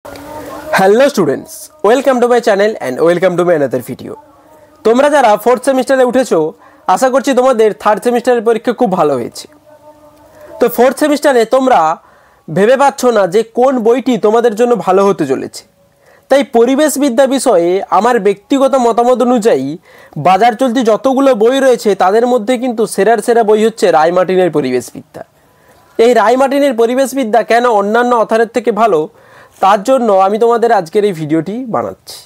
Hello students, welcome to my channel and welcome to my another video. তোমরা যারা fourth सेमिस्टारे উঠেছো आशा করছি তোমাদের third সেমিস্টারের পরীক্ষা খুব ভালো হয়েছে। তো फोर्थ সেমিস্টারে তোমরা ভেবে পাচ্ছ না যে কোন বইটি তোমাদের জন্য ভালো হতে চলেছে। তাই পরিবেশবিদ্যা বিষয়ে আমার ব্যক্তিগত মতামত অনুযায়ী বাজার চলতি যতগুলো বই রয়েছে তাদের মধ্যে কিন্তু সেরার সেরা বই হচ্ছে রায়-মার্টিনের পরিবেশবিদ্যা। এই রায়-মার্টিনের পরিবেশবিদ্যা কেন অন্যান্য অথরের থেকে ভালো তার জন্য আমি তোমাদের আজকের এই ভিডিওটি বানাচ্ছি।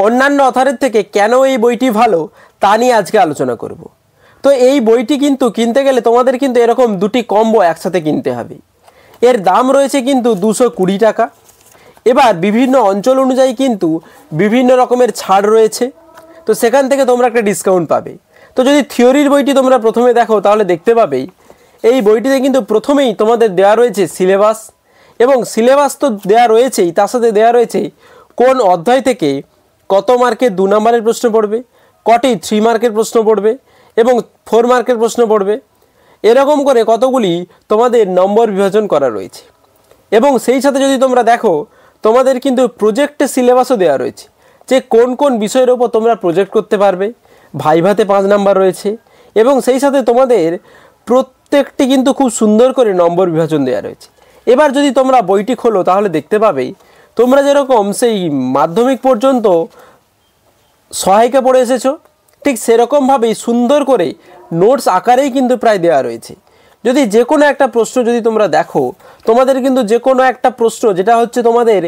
অন্যান্য অথরের থেকে কেন এই বইটি ভালো তা নিয়ে আজকে আলোচনা করব। তো এই বইটি কিন্তু কিনতে গেলে তোমাদের কিন্তু এরকম দুটি কম্বো একসাথে কিনতে হবে। এর দাম রয়েছে কিন্তু 220 টাকা। এবার বিভিন্ন অঞ্চল অনুযায়ী কিন্তু বিভিন্ন রকমের ছাড় রয়েছে, তো সেখান থেকে তোমরা একটা ডিসকাউন্ট পাবে। তো যদি থিওরির বইটি তোমরা প্রথমে দেখো তাহলে দেখতে পাবে এই বইটিতে কিন্তু প্রথমেই তোমাদের দেওয়া রয়েছে সিলেবাস, এবং সিলেবাস তো দেওয়া রয়েছেই, তার সাথে দেওয়া রয়েছে কোন অধ্যায় থেকে কত মার্কের 2 নম্বরের প্রশ্ন পড়বে, কটি 3 মার্কের প্রশ্ন পড়বে এবং 4 মার্কের প্রশ্ন পড়বে, এরকম করে কতগুলি তোমাদের নম্বর বিভাজন করা রয়েছে। এবং সেই সাথে যদি তোমরা দেখো তোমাদের কিন্তু প্রজেক্টের সিলেবাসও দেওয়া রয়েছে যে কোন কোন বিষয়ের ওপর তোমরা প্রজেক্ট করতে পারবে। ভাইভাতে 5 নাম্বার রয়েছে এবং সেই সাথে তোমাদের প্রত্যেকটি কিন্তু খুব সুন্দর করে নম্বর বিভাজন দেওয়া রয়েছে। এবার যদি তোমরা বইটি খোলো তাহলে দেখতে পাবে তোমরা যেরকম সেই মাধ্যমিক পর্যন্ত সহায়িকা পড়ে এসেছো ঠিক সেরকমভাবেই সুন্দর করে নোটস আকারেই কিন্তু প্রায় দেওয়া রয়েছে। যদি যে কোনো একটা প্রশ্ন যদি তোমরা দেখো তোমাদের কিন্তু যে কোনো একটা প্রশ্ন যেটা হচ্ছে তোমাদের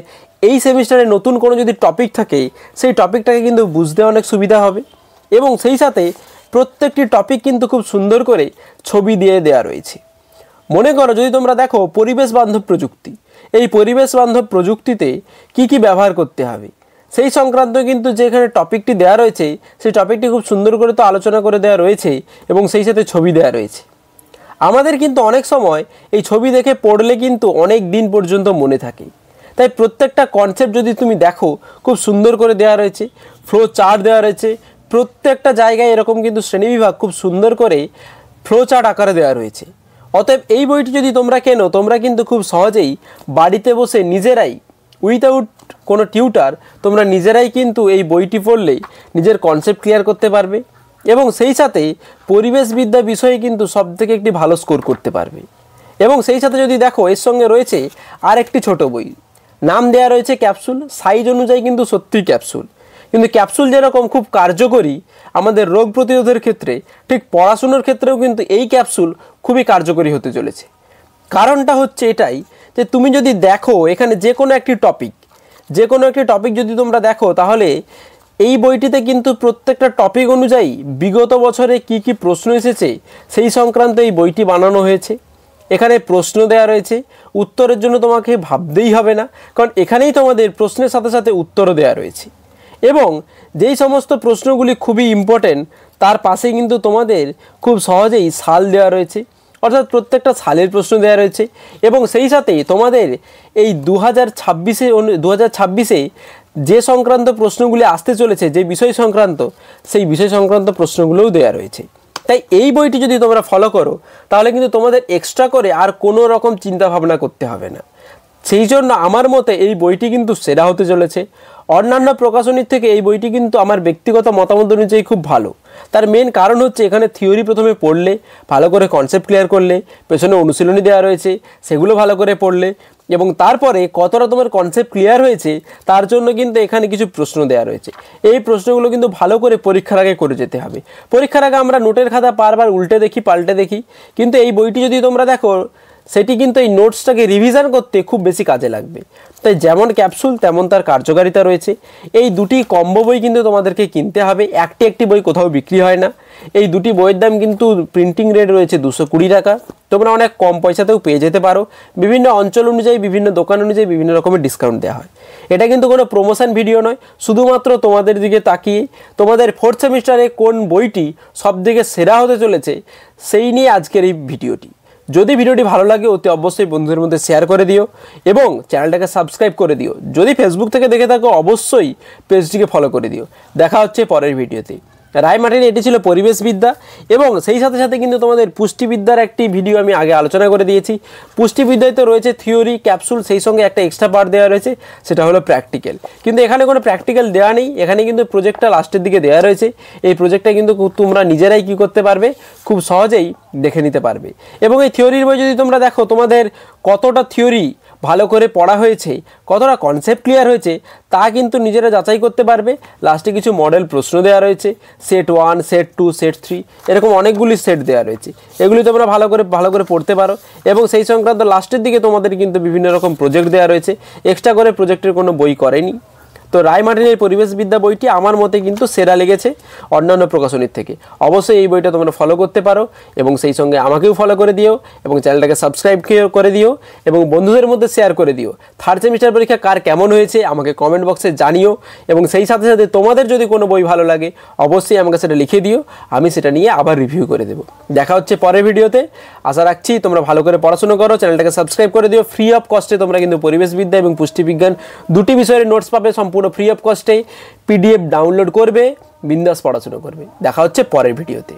এই সেমিস্টারে নতুন কোনো যদি টপিক থাকে সেই টপিকটাকে কিন্তু বুঝতে অনেক সুবিধা হবে। এবং সেই সাথে প্রত্যেকটি টপিক কিন্তু খুব সুন্দর করে ছবি দিয়ে দেওয়া রয়েছে। মনে করো যদি তোমরা দেখো পরিবেশ বান্ধব প্রযুক্তি, এই পরিবেশ বান্ধব প্রযুক্তিতে কি কি ব্যবহার করতে হবে সেই সংক্রান্ত কিন্তু যেখানে টপিকটি দেওয়া রয়েছে সেই টপিকটি খুব সুন্দর করে তো আলোচনা করে দেওয়া রয়েছে এবং সেই সাথে ছবি দেওয়া রয়েছে। আমাদের কিন্তু অনেক সময় এই ছবি দেখে পড়লে কিন্তু অনেক দিন পর্যন্ত মনে থাকে। তাই প্রত্যেকটা কনসেপ্ট যদি তুমি দেখো খুব সুন্দর করে দেওয়া রয়েছে, ফ্লো চার্ট দেওয়া রয়েছে, প্রত্যেকটা জায়গায় এরকম কিন্তু শ্রেণীবিভাগ খুব সুন্দর করে ফ্লো চার্ট আকারে দেওয়া রয়েছে। অতএব এই বইটি যদি তোমরা কেনো তোমরা কিন্তু খুব সহজেই বাড়িতে বসে নিজেরাই উইথাউট কোনো টিউটার তোমরা নিজেরাই কিন্তু এই বইটি পড়লেই নিজের কনসেপ্ট ক্লিয়ার করতে পারবে এবং সেই সাথে পরিবেশবিদ্যা বিষয়ে কিন্তু সবথেকে একটি ভালো স্কোর করতে পারবে। এবং সেই সাথে যদি দেখো এর সঙ্গে রয়েছে আর একটি ছোট বই, নাম দেওয়া রয়েছে ক্যাপসুল। সাইজ অনুযায়ী কিন্তু সত্যিই ক্যাপসুল, কিন্তু ক্যাপসুল যেরকম খুব কার্যকরী আমাদের রোগ প্রতিরোধের ক্ষেত্রে ঠিক পড়াশুনোর ক্ষেত্রেও কিন্তু এই ক্যাপসুল খুবই কার্যকরী হতে চলেছে। কারণটা হচ্ছে এটাই যে তুমি যদি দেখো এখানে যে কোনো একটি টপিক যদি তোমরা দেখো তাহলে এই বইটিতে কিন্তু প্রত্যেকটা টপিক অনুযায়ী বিগত বছরে কি কি প্রশ্ন এসেছে সেই সংক্রান্ত এই বইটি বানানো হয়েছে। এখানে প্রশ্ন দেওয়া রয়েছে, উত্তরের জন্য তোমাকে ভাবতেই হবে না, কারণ এখানেই তোমাদের প্রশ্নের সাথে সাথে উত্তরও দেওয়া রয়েছে। এবং যেই সমস্ত প্রশ্নগুলি খুবই ইম্পর্টেন্ট তার পাশে কিন্তু তোমাদের খুব সহজেই সাল দেওয়া রয়েছে, অর্থাৎ প্রত্যেকটা সালের প্রশ্ন দেওয়া রয়েছে। এবং সেই সাথেই তোমাদের এই 2026-এ যে সংক্রান্ত প্রশ্নগুলি আসতে চলেছে, যে বিষয় সংক্রান্ত সেই বিষয় সংক্রান্ত প্রশ্নগুলোও দেওয়া রয়েছে। তাই এই বইটি যদি তোমরা ফলো করো তাহলে কিন্তু তোমাদের এক্সট্রা করে আর কোনো রকম চিন্তা ভাবনা করতে হবে না। সেই জন্য আমার মতে এই বইটি কিন্তু সেরা হতে চলেছে। অন্যান্য প্রকাশনীর থেকে এই বইটি কিন্তু আমার ব্যক্তিগত মতামত অনুযায়ী খুব ভালো। তার মেন কারণ হচ্ছে এখানে থিওরি প্রথমে পড়লে, ভালো করে কনসেপ্ট ক্লিয়ার করলে, পেছনে অনুশীলনী দেওয়া রয়েছে সেগুলো ভালো করে পড়লে এবং তারপরে কতটা তোমার কনসেপ্ট ক্লিয়ার হয়েছে তার জন্য কিন্তু এখানে কিছু প্রশ্ন দেওয়া রয়েছে। এই প্রশ্নগুলো কিন্তু ভালো করে পরীক্ষার আগে করে যেতে হবে। পরীক্ষার আগে আমরা নোটের খাতা বারবার উল্টে দেখি, পাল্টে দেখি, কিন্তু এই বইটি যদি তোমরা দেখো সেটি কিন্তু এই নোটসটাকে রিভিশন করতে খুব বেশি কাজে লাগবে। তাই যেমন ক্যাপসুল তেমন তার কার্যকারিতা রয়েছে। এই দুটি কম্বো বই কিন্তু তোমাদেরকে কিনতে হবে, একটি বই কোথাও বিক্রি হয় না। এই দুটি বইয়ের দাম কিন্তু প্রিন্টিং রেট রয়েছে 220 টাকা। তোমরা অনেক কম পয়সাতেও পেয়ে যেতে পারো। বিভিন্ন অঞ্চল অনুযায়ী, বিভিন্ন দোকান অনুযায়ী বিভিন্ন রকমের ডিসকাউন্ট দেওয়া হয়। এটা কিন্তু কোনো প্রমোশন ভিডিও নয়, শুধুমাত্র তোমাদের দিকে তাকিয়ে তোমাদের 4th সেমিস্টারে কোন বইটি সবথেকে সেরা হতে চলেছে সেই নিয়ে আজকের এই ভিডিওটি। যদি ভিডিওটি ভালো লাগে অতি অবশ্যই বন্ধুদের মধ্যে শেয়ার করে দিও এবং চ্যানেলটাকে সাবস্ক্রাইব করে দিও। যদি ফেসবুক থেকে দেখে থাকো অবশ্যই পেজটিকে ফলো করে দিও। দেখা হচ্ছে পরের ভিডিওতে। রায়মার্টিন এটি ছিল পরিবেশবিদ্যা এবং সেই সাথে সাথে কিন্তু তোমাদের পুষ্টিবিদ্যার একটি ভিডিও আমি আগে আলোচনা করে দিয়েছি। পুষ্টিবিদ্যায় তো রয়েছে থিওরি, ক্যাপসুল, সেই সঙ্গে একটা এক্সট্রা পার্ট দেওয়া রয়েছে, সেটা হলো প্র্যাকটিক্যাল। কিন্তু এখানে কোনো প্র্যাকটিক্যাল দেওয়া নেই, এখানে কিন্তু প্রজেক্টটা লাস্টের দিকে দেওয়া রয়েছে। এই প্রজেক্টটা কিন্তু তোমরা নিজেরাই কী করতে পারবে, খুব সহজেই দেখে নিতে পারবে। এবং এই থিওরির বই যদি তোমরা দেখো, তোমাদের কতটা থিওরি ভালো করে পড়া হয়েছে, কতটা কনসেপ্ট ক্লিয়ার হয়েছে তা কিন্তু নিজেরা যাচাই করতে পারবে। লাস্টে কিছু মডেল প্রশ্ন দেওয়া রয়েছে, সেট 1, সেট 2, সেট 3, এরকম অনেকগুলি সেট দেওয়া রয়েছে। এগুলি তোমরা ভালো করে পড়তে পারো। এবং সেই সংক্রান্ত লাস্টের দিকে তোমাদের কিন্তু বিভিন্ন রকম প্রজেক্ট দেওয়া রয়েছে, এক্সট্রা করে প্রজেক্টের কোনো বই করেনি। তো রায়মার্টিনের পরিবেশবিদ্যা বইটি আমার মতে কিন্তু সেরা লেগেছে অন্যান্য প্রকাশনীর থেকে। অবশ্যই এই বইটা তোমরা ফলো করতে পারো এবং সেই সঙ্গে আমাকেও ফলো করে দিও এবং চ্যানেলটাকে সাবস্ক্রাইব করে দিও এবং বন্ধুদের মধ্যে শেয়ার করে দিও। থার্ড সেমিস্টার পরীক্ষা কার কেমন হয়েছে আমাকে কমেন্ট বক্সে জানিও এবং সেই সাথে সাথে তোমাদের যদি কোনো বই ভালো লাগে অবশ্যই আমাকে সেটা লিখে দিও, আমি সেটা নিয়ে আবার রিভিউ করে দেবো। দেখা হচ্ছে পরের ভিডিওতে। আশা রাখছি তোমরা ভালো করে পড়াশোনা করো, চ্যানেলটাকে সাবস্ক্রাইব করে দিও। ফ্রি অফ কস্টে তোমরা কিন্তু পরিবেশবিদ্যা এবং পুষ্টিবিজ্ঞান দুটি বিষয়ের নোটস পাবে সম্পূর্ণ ফ্রি অফ কস্টে। পিডিএফ ডাউনলোড করবে, বিন্দাস পড়াশোনা করবে। দেখা হচ্ছে পরের ভিডিওতে।